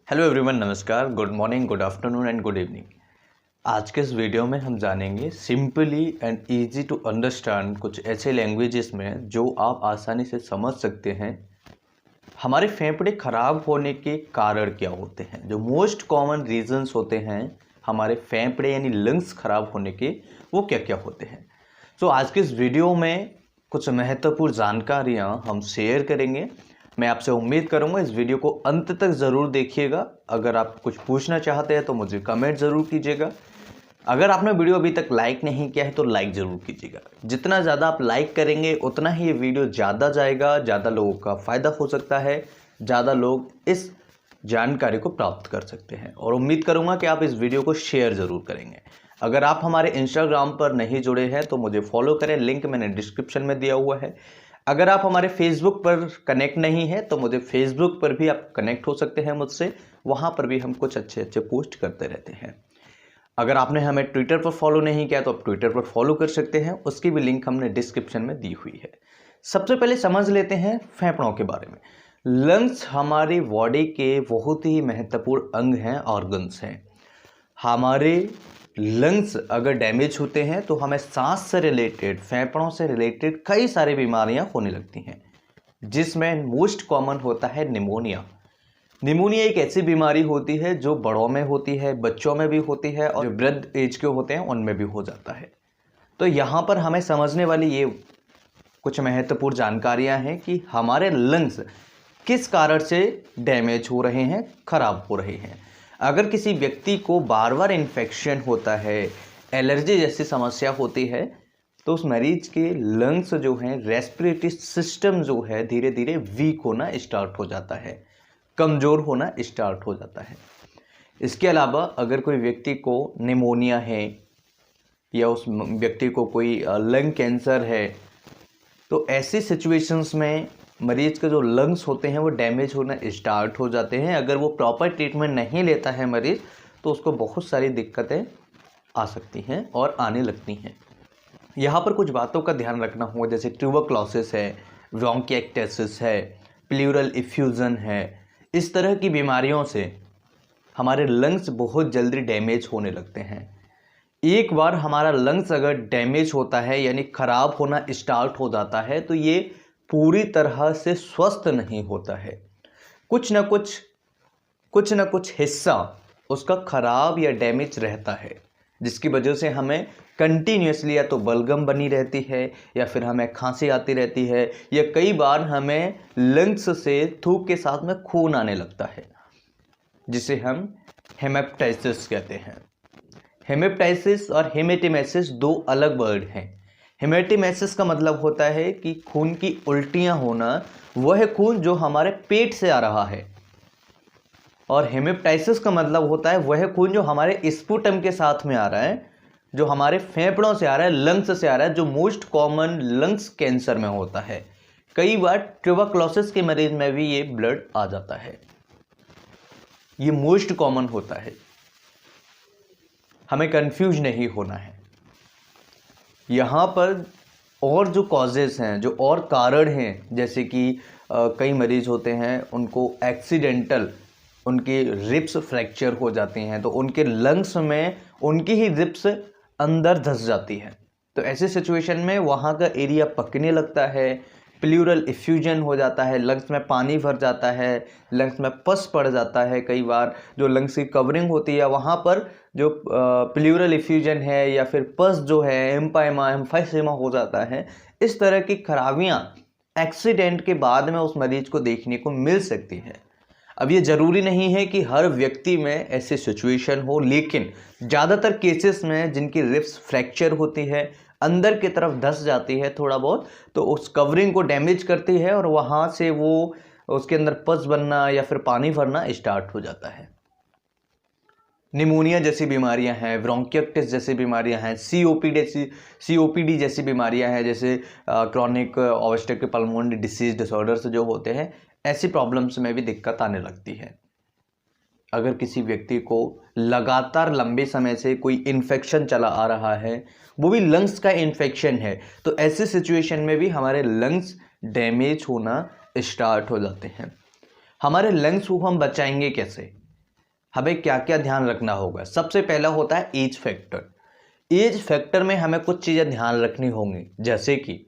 Hello everyone, नमस्कार, good morning, good afternoon and good evening. आज के इस वीडियो में हम जानेंगे simply and easy to understand कुछ ऐसे लैंग्वेजेस में जो आप आसानी से समझ सकते हैं। हमारे फेफड़े खराब होने के कारण क्या होते हैं, जो मोस्ट कॉमन रीजंस होते हैं हमारे फेफड़े यानी लंग्स खराब होने के, वो क्या क्या होते हैं। तो आज के इस वीडियो में कुछ महत्वपूर्ण जानकारियाँ हम शेयर करेंगे। मैं आपसे उम्मीद करूंगा इस वीडियो को अंत तक ज़रूर देखिएगा। अगर आप कुछ पूछना चाहते हैं तो मुझे कमेंट ज़रूर कीजिएगा। अगर आपने वीडियो अभी तक लाइक नहीं किया है तो लाइक ज़रूर कीजिएगा। जितना ज़्यादा आप लाइक करेंगे उतना ही ये वीडियो ज़्यादा जाएगा, ज़्यादा लोगों का फ़ायदा हो सकता है, ज़्यादा लोग इस जानकारी को प्राप्त कर सकते हैं। और उम्मीद करूँगा कि आप इस वीडियो को शेयर ज़रूर करेंगे। अगर आप हमारे इंस्टाग्राम पर नहीं जुड़े हैं तो मुझे फॉलो करें, लिंक मैंने डिस्क्रिप्शन में दिया हुआ है। अगर आप हमारे फेसबुक पर कनेक्ट नहीं है तो मुझे फेसबुक पर भी आप कनेक्ट हो सकते हैं मुझसे, वहाँ पर भी हम कुछ अच्छे अच्छे पोस्ट करते रहते हैं। अगर आपने हमें ट्विटर पर फॉलो नहीं किया तो आप ट्विटर पर फॉलो कर सकते हैं, उसकी भी लिंक हमने डिस्क्रिप्शन में दी हुई है। सबसे पहले समझ लेते हैं फेफड़ों के बारे में। लंग्स हमारी बॉडी के बहुत ही महत्वपूर्ण अंग हैं, ऑर्गन्स हैं। हमारे लंग्स अगर डैमेज होते हैं तो हमें सांस से रिलेटेड, फेफड़ों से रिलेटेड कई सारी बीमारियां होने लगती हैं, जिसमें मोस्ट कॉमन होता है निमोनिया। निमोनिया एक ऐसी बीमारी होती है जो बड़ों में होती है, बच्चों में भी होती है, और जो वृद्ध एज के होते हैं उनमें भी हो जाता है। तो यहाँ पर हमें समझने वाली ये कुछ महत्वपूर्ण जानकारियाँ हैं कि हमारे लंग्स किस कारण से डैमेज हो रहे हैं, खराब हो रहे हैं। अगर किसी व्यक्ति को बार बार इन्फेक्शन होता है, एलर्जी जैसी समस्या होती है, तो उस मरीज के लंग्स जो हैं, रेस्पिरेटरी सिस्टम जो है, धीरे धीरे वीक होना स्टार्ट हो जाता है, कमज़ोर होना स्टार्ट हो जाता है। इसके अलावा अगर कोई व्यक्ति को निमोनिया है या उस व्यक्ति को कोई लंग कैंसर है, तो ऐसी सिचुएशंस में मरीज के जो लंग्स होते हैं वो डैमेज होना स्टार्ट हो जाते हैं। अगर वो प्रॉपर ट्रीटमेंट नहीं लेता है मरीज, तो उसको बहुत सारी दिक्कतें आ सकती हैं और आने लगती हैं। यहाँ पर कुछ बातों का ध्यान रखना होगा, जैसे ट्यूबरक्लोसिस है, ब्रोंकिएक्टेसिस है, प्लूरल इफ्यूजन है। इस तरह की बीमारियों से हमारे लंग्स बहुत जल्दी डैमेज होने लगते हैं। एक बार हमारा लंग्स अगर डैमेज होता है यानी ख़राब होना स्टार्ट हो जाता है, तो ये पूरी तरह से स्वस्थ नहीं होता है। कुछ ना कुछ हिस्सा उसका खराब या डैमेज रहता है, जिसकी वजह से हमें कंटिन्यूसली या तो बलगम बनी रहती है, या फिर हमें खांसी आती रहती है, या कई बार हमें लंग्स से थूक के साथ में खून आने लगता है, जिसे हम हेमेप्टाइसिस कहते हैं। हेमेप्टाइसिस और हेमेटेमेसिस दो अलग वर्ड हैं। हेमेटेमेसिस का मतलब होता है कि खून की उल्टियां होना, वह खून जो हमारे पेट से आ रहा है, और हेमेप्टाइसिस का मतलब होता है वह खून जो हमारे स्पुटम के साथ में आ रहा है, जो हमारे फेफड़ों से आ रहा है, लंग्स से आ रहा है, जो मोस्ट कॉमन लंग्स कैंसर में होता है। कई बार ट्यूबरक्लोसिस के मरीज में भी ये ब्लड आ जाता है। ये मोस्ट कॉमन होता है, हमें कंफ्यूज नहीं होना है। यहाँ पर और जो कॉजेज़ हैं, जो और कारण हैं, जैसे कि कई मरीज होते हैं उनको एक्सीडेंटल उनकी रिब्स फ्रैक्चर हो जाती हैं, तो उनके लंग्स में उनकी ही रिब्स अंदर धंस जाती है। तो ऐसे सिचुएशन में वहाँ का एरिया पकने लगता है, प्लूरल इफ्यूजन हो जाता है, लंग्स में पानी भर जाता है, लंग्स में पस पड़ जाता है। कई बार जो लंग्स की कवरिंग होती है वहाँ पर जो प्लूरल इफ्यूजन है या फिर पस जो है, एम्फाइसेमा हो जाता है। इस तरह की खराबियाँ एक्सीडेंट के बाद में उस मरीज को देखने को मिल सकती है। अब ये ज़रूरी नहीं है कि हर व्यक्ति में ऐसी सिचुएशन हो, लेकिन ज़्यादातर केसेस में जिनकी रिब्स फ्रैक्चर होती है, अंदर की तरफ धंस जाती है थोड़ा बहुत, तो उस कवरिंग को डैमेज करती है और वहाँ से वो उसके अंदर पस बनना या फिर पानी भरना स्टार्ट हो जाता है। निमोनिया जैसी बीमारियां हैं, ब्रोंकिएक्टिस जैसी बीमारियां हैं, सीओपीडी जैसी बीमारियां हैं, जैसे chronic obstructive pulmonary disease disorders जो होते हैं, ऐसी प्रॉब्लम्स में भी दिक्कत आने लगती है। अगर किसी व्यक्ति को लगातार लंबे समय से कोई इन्फेक्शन चला आ रहा है, वो भी लंग्स का इन्फेक्शन है, तो ऐसी सिचुएशन में भी हमारे लंग्स डैमेज होना स्टार्ट हो जाते हैं। हमारे लंग्स को हम बचाएंगे कैसे? हमें क्या क्या ध्यान रखना होगा। सबसे पहला होता है एज फैक्टर। एज फैक्टर में हमें कुछ चीज़ें ध्यान रखनी होंगी, जैसे कि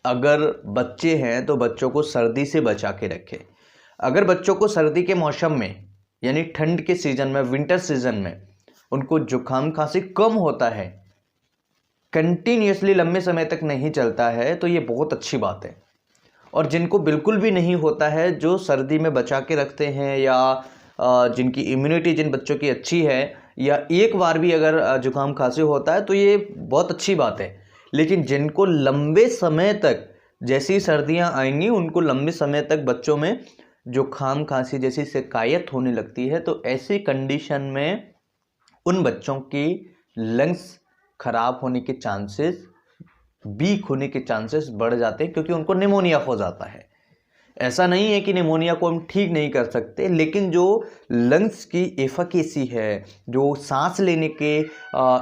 अगर बच्चे हैं तो बच्चों को सर्दी से बचा के रखें। अगर बच्चों को सर्दी के मौसम में यानी ठंड के सीजन में, विंटर सीजन में उनको जुकाम खांसी कम होता है, कंटिन्यूसली लंबे समय तक नहीं चलता है, तो ये बहुत अच्छी बात है। और जिनको बिल्कुल भी नहीं होता है, जो सर्दी में बचा के रखते हैं या जिनकी इम्यूनिटी जिन बच्चों की अच्छी है, या एक बार भी अगर जुकाम खांसी होता है तो ये बहुत अच्छी बात है। लेकिन जिनको लंबे समय तक, जैसी सर्दियां आएंगी उनको लंबे समय तक बच्चों में जुकाम खांसी जैसी शिकायत होने लगती है, तो ऐसी कंडीशन में उन बच्चों की लंग्स खराब होने के चांसेस, वीक होने के चांसेस बढ़ जाते हैं, क्योंकि उनको निमोनिया हो जाता है। ऐसा नहीं है कि निमोनिया को हम ठीक नहीं कर सकते, लेकिन जो लंग्स की एफिकेसी है, जो सांस लेने के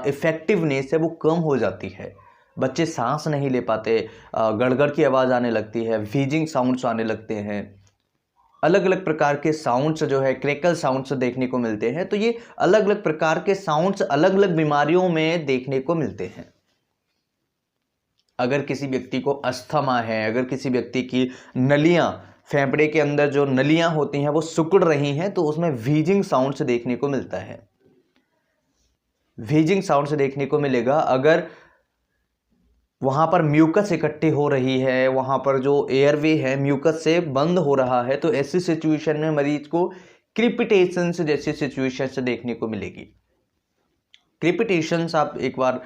इफेक्टिवनेस है, वो कम हो जाती है। बच्चे सांस नहीं ले पाते, गड़गड़ की आवाज़ आने लगती है, व्हीजिंग साउंड्स आने लगते हैं, अलग अलग प्रकार के साउंड्स जो है, क्रैकल साउंड्स देखने को मिलते हैं। तो ये अलग अलग प्रकार के साउंड्स अलग अलग बीमारियों में देखने को मिलते हैं। अगर किसी व्यक्ति को अस्थमा है, अगर किसी व्यक्ति की नलियां, फेफड़े के अंदर जो नलियां होती हैं वो सिकुड़ रही हैं, तो उसमें व्हीजिंग साउंड्स देखने को मिलता है। व्हीजिंग साउंड्स देखने को मिलेगा। अगर वहां पर म्यूकस इकट्ठी हो रही है, वहां पर जो एयरवे है म्यूकस से बंद हो रहा है, तो ऐसी सिचुएशन में मरीज को क्रिपिटेशंस जैसी सिचुएशंस देखने को मिलेगी। क्रिपिटेशंस आप एक बार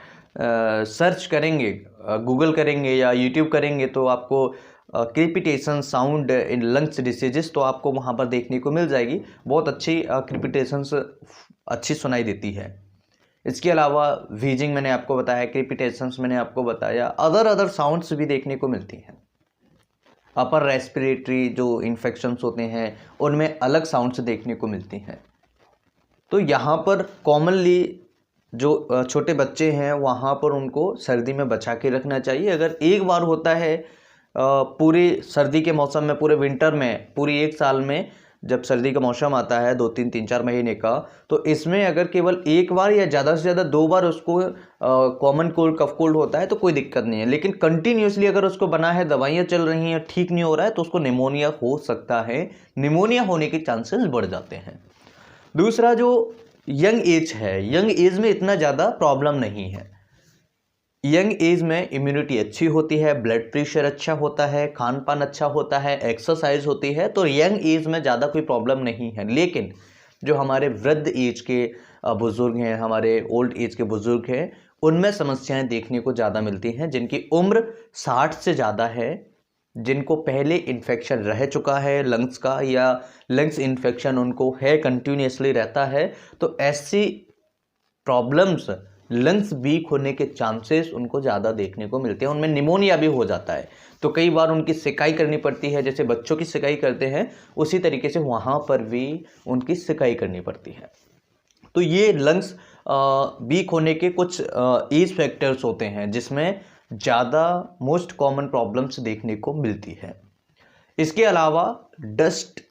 सर्च करेंगे, गूगल करेंगे या यूट्यूब करेंगे, तो आपको क्रिपिटेशन साउंड इन लंग्स डिसीजेस, तो आपको वहाँ पर देखने को मिल जाएगी। बहुत अच्छी क्रिपिटेशंस अच्छी सुनाई देती है। इसके अलावा व्हीजिंग मैंने आपको बताया, क्रिपिटेशंस मैंने आपको बताया, अदर साउंड्स भी देखने को मिलती हैं। अपर रेस्पिरेटरी जो इन्फेक्शंस होते हैं उनमें अलग साउंड्स देखने को मिलती हैं। तो यहाँ पर कॉमनली जो छोटे बच्चे हैं वहाँ पर उनको सर्दी में बचा के रखना चाहिए। अगर एक बार होता है पूरी सर्दी के मौसम में, पूरे विंटर में, पूरी एक साल में जब सर्दी का मौसम आता है 2-3-4 महीने का, तो इसमें अगर केवल एक बार या ज़्यादा से ज़्यादा 2 बार उसको कॉमन कोल्ड, कफ कोल्ड होता है तो कोई दिक्कत नहीं है। लेकिन कंटिन्यूसली अगर उसको बना है, दवाइयाँ चल रही हैं, ठीक नहीं हो रहा है, तो उसको निमोनिया हो सकता है। निमोनिया होने के चांसेस बढ़ जाते हैं। दूसरा जो यंग एज है, यंग एज में इतना ज़्यादा प्रॉब्लम नहीं है। यंग एज में इम्यूनिटी अच्छी होती है, ब्लड प्रेशर अच्छा होता है, खान पान अच्छा होता है, एक्सरसाइज होती है, तो यंग एज में ज़्यादा कोई प्रॉब्लम नहीं है। लेकिन जो हमारे वृद्ध एज के बुज़ुर्ग हैं, हमारे ओल्ड एज के बुज़ुर्ग हैं, उनमें समस्याएं देखने को ज़्यादा मिलती हैं। जिनकी उम्र 60 से ज़्यादा है, जिनको पहले इन्फेक्शन रह चुका है लंग्स का, या लंग्स इन्फेक्शन उनको है, कंटिन्यूसली रहता है, तो ऐसी प्रॉब्लम्स, लंग्स वीक होने के चांसेस उनको ज़्यादा देखने को मिलते हैं। उनमें निमोनिया भी हो जाता है, तो कई बार उनकी सिकाई करनी पड़ती है, जैसे बच्चों की सिकाई करते हैं उसी तरीके से वहाँ पर भी उनकी सिकाई करनी पड़ती है। तो ये लंग्स वीक होने के कुछ एज फैक्टर्स होते हैं जिसमें ज़्यादा मोस्ट कॉमन प्रॉब्लम्स देखने को मिलती है। इसके अलावा डस्ट,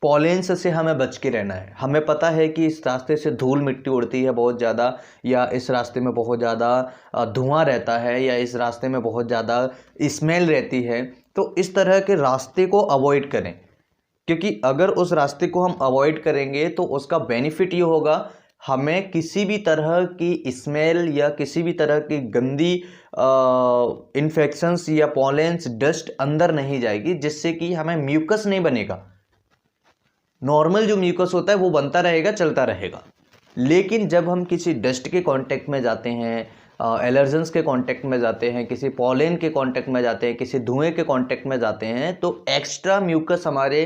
पॉलेंस से हमें बच के रहना है। हमें पता है कि इस रास्ते से धूल मिट्टी उड़ती है बहुत ज़्यादा, या इस रास्ते में बहुत ज़्यादा धुआं रहता है, या इस रास्ते में बहुत ज़्यादा स्मेल रहती है। तो इस तरह के रास्ते को अवॉइड करें, क्योंकि अगर उस रास्ते को हम अवॉइड करेंगे तो उसका बेनिफिट ये होगा, हमें किसी भी तरह की स्मेल या किसी भी तरह की गंदी इन्फेक्शंस या पॉलेंस, डस्ट अंदर नहीं जाएगी, जिससे कि हमें म्यूकस नहीं बनेगा। नॉर्मल जो म्यूकस होता है वो बनता रहेगा, चलता रहेगा। लेकिन जब हम किसी डस्ट के कांटेक्ट में जाते हैं, एलर्जेंस के कांटेक्ट में जाते हैं, किसी पॉलेन के कांटेक्ट में जाते हैं, किसी धुएं के कांटेक्ट में जाते हैं, तो एक्स्ट्रा म्यूकस हमारे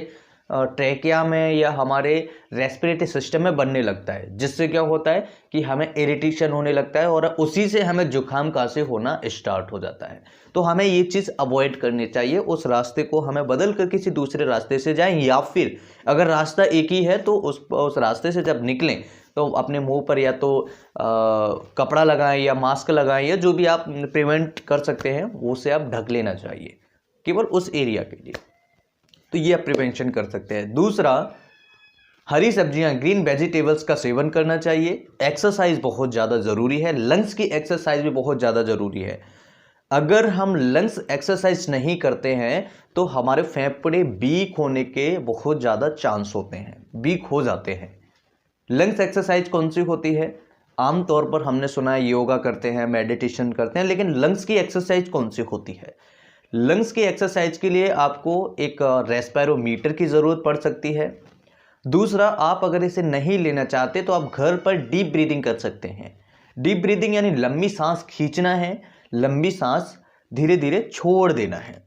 ट्रैकिया में या हमारे रेस्पिरेटरी सिस्टम में बनने लगता है, जिससे क्या होता है कि हमें इरिटेशन होने लगता है और उसी से हमें जुकाम खांसी होना स्टार्ट हो जाता है। तो हमें ये चीज़ अवॉइड करनी चाहिए। उस रास्ते को हमें बदल कर किसी दूसरे रास्ते से जाएं, या फिर अगर रास्ता एक ही है तो उस रास्ते से जब निकलें तो अपने मुंह पर या तो कपड़ा लगाएं या मास्क लगाएं, या जो भी आप प्रिवेंट कर सकते हैं वो से आप ढक लेना चाहिए केवल उस एरिया के लिए। तो ये आप प्रिवेंशन कर सकते हैं। दूसरा, हरी सब्जियां, ग्रीन वेजिटेबल्स का सेवन करना चाहिए। एक्सरसाइज बहुत ज़्यादा ज़रूरी है, लंग्स की एक्सरसाइज भी बहुत ज़्यादा ज़रूरी है। अगर हम लंग्स एक्सरसाइज नहीं करते हैं तो हमारे फेफड़े वीक होने के बहुत ज़्यादा चांस होते हैं, वीक हो जाते हैं। लंग्स एक्सरसाइज कौन सी होती है? आमतौर पर हमने सुना है योगा करते हैं, मेडिटेशन करते हैं, लेकिन लंग्स की एक्सरसाइज कौन सी होती है? लंग्स की एक्सरसाइज के लिए आपको एक रेस्पिरोमीटर की ज़रूरत पड़ सकती है। दूसरा, आप अगर इसे नहीं लेना चाहते तो आप घर पर डीप ब्रीदिंग कर सकते हैं। डीप ब्रीदिंग यानी लंबी सांस खींचना है, लंबी सांस धीरे धीरे छोड़ देना है।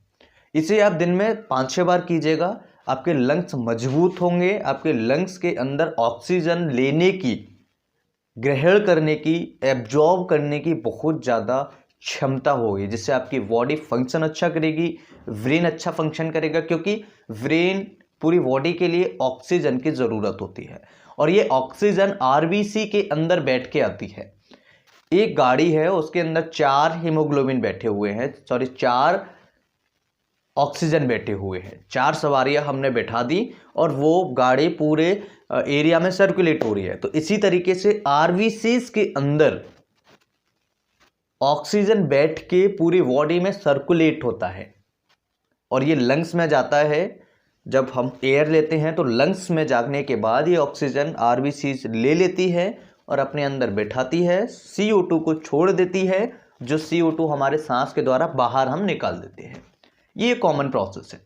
इसे आप दिन में 5-6 बार कीजिएगा। आपके लंग्स मजबूत होंगे, आपके लंग्स के अंदर ऑक्सीजन लेने की, ग्रहण करने की, एब्जॉर्ब करने की बहुत ज़्यादा क्षमता होगी, जिससे आपकी बॉडी फंक्शन अच्छा करेगी, ब्रेन अच्छा फंक्शन करेगा, क्योंकि ब्रेन पूरी बॉडी के लिए ऑक्सीजन की ज़रूरत होती है और ये ऑक्सीजन आरबीसी के अंदर बैठ के आती है। एक गाड़ी है, उसके अंदर 4 हीमोग्लोबिन बैठे हुए हैं, 4 ऑक्सीजन बैठे हुए हैं। 4 सवारियां हमने बैठा दी और वो गाड़ी पूरे एरिया में सर्कुलेट हो रही है। तो इसी तरीके से आरबीसीज के अंदर ऑक्सीजन बैठ के पूरी बॉडी में सर्कुलेट होता है और ये लंग्स में जाता है। जब हम एयर लेते हैं तो लंग्स में जाने के बाद ये ऑक्सीजन आरबीसीज ले लेती है और अपने अंदर बैठाती है, CO2 को छोड़ देती है, जो CO2 हमारे सांस के द्वारा बाहर हम निकाल देते हैं। ये कॉमन प्रोसेस है।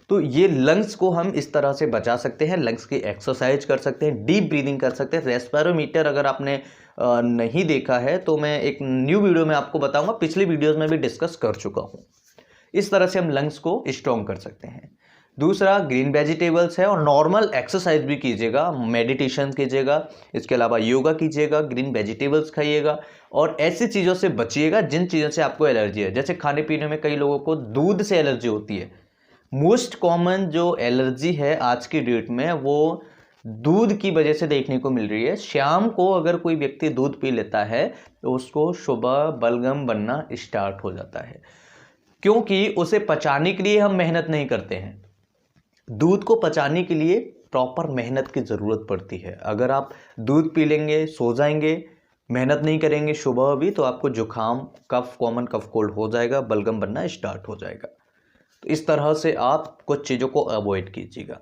तो ये लंग्स को हम इस तरह से बचा सकते हैं, लंग्स की एक्सरसाइज कर सकते हैं, डीप ब्रीदिंग कर सकते हैं। रेस्पिरोमीटर अगर आपने नहीं देखा है तो मैं एक न्यू वीडियो में आपको बताऊंगा, पिछली वीडियोस में भी डिस्कस कर चुका हूं। इस तरह से हम लंग्स को स्ट्रॉन्ग कर सकते हैं। दूसरा, ग्रीन वेजिटेबल्स है और नॉर्मल एक्सरसाइज भी कीजिएगा, मेडिटेशन कीजिएगा, इसके अलावा योगा कीजिएगा, ग्रीन वेजिटेबल्स खाइएगा और ऐसी चीज़ों से बचिएगा जिन चीज़ों से आपको एलर्जी है। जैसे खाने पीने में कई लोगों को दूध से एलर्जी होती है। मोस्ट कॉमन जो एलर्जी है आज की डेट में वो दूध की वजह से देखने को मिल रही है। शाम को अगर कोई व्यक्ति दूध पी लेता है तो उसको सुबह बलगम बनना स्टार्ट हो जाता है, क्योंकि उसे पचाने के लिए हम मेहनत नहीं करते हैं। दूध को पचाने के लिए प्रॉपर मेहनत की ज़रूरत पड़ती है। अगर आप दूध पी लेंगे, सो जाएंगे, मेहनत नहीं करेंगे सुबह भी, तो आपको जुकाम, कफ, कॉमन कफ कोल्ड हो जाएगा, बलगम बनना स्टार्ट हो जाएगा। तो इस तरह से आप कुछ चीज़ों को अवॉइड कीजिएगा।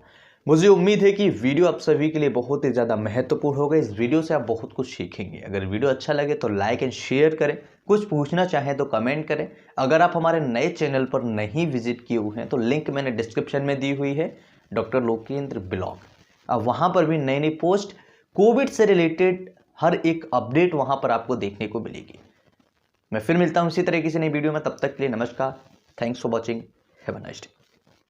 मुझे उम्मीद है कि वीडियो आप सभी के लिए बहुत ही ज़्यादा महत्वपूर्ण होगा। इस वीडियो से आप बहुत कुछ सीखेंगे। अगर वीडियो अच्छा लगे तो लाइक एंड शेयर करें, कुछ पूछना चाहें तो कमेंट करें। अगर आप हमारे नए चैनल पर नहीं विजिट किए हुए हैं तो लिंक मैंने डिस्क्रिप्शन में दी हुई है, डॉक्टर लोकेंद्र ब्लॉग। अब वहाँ पर भी नई नई पोस्ट, कोविड से रिलेटेड हर एक अपडेट वहाँ पर आपको देखने को मिलेगी। मैं फिर मिलता हूँ इसी तरह की नई वीडियो में, तब तक के लिए नमस्कार। Thanks for watching, have a nice day.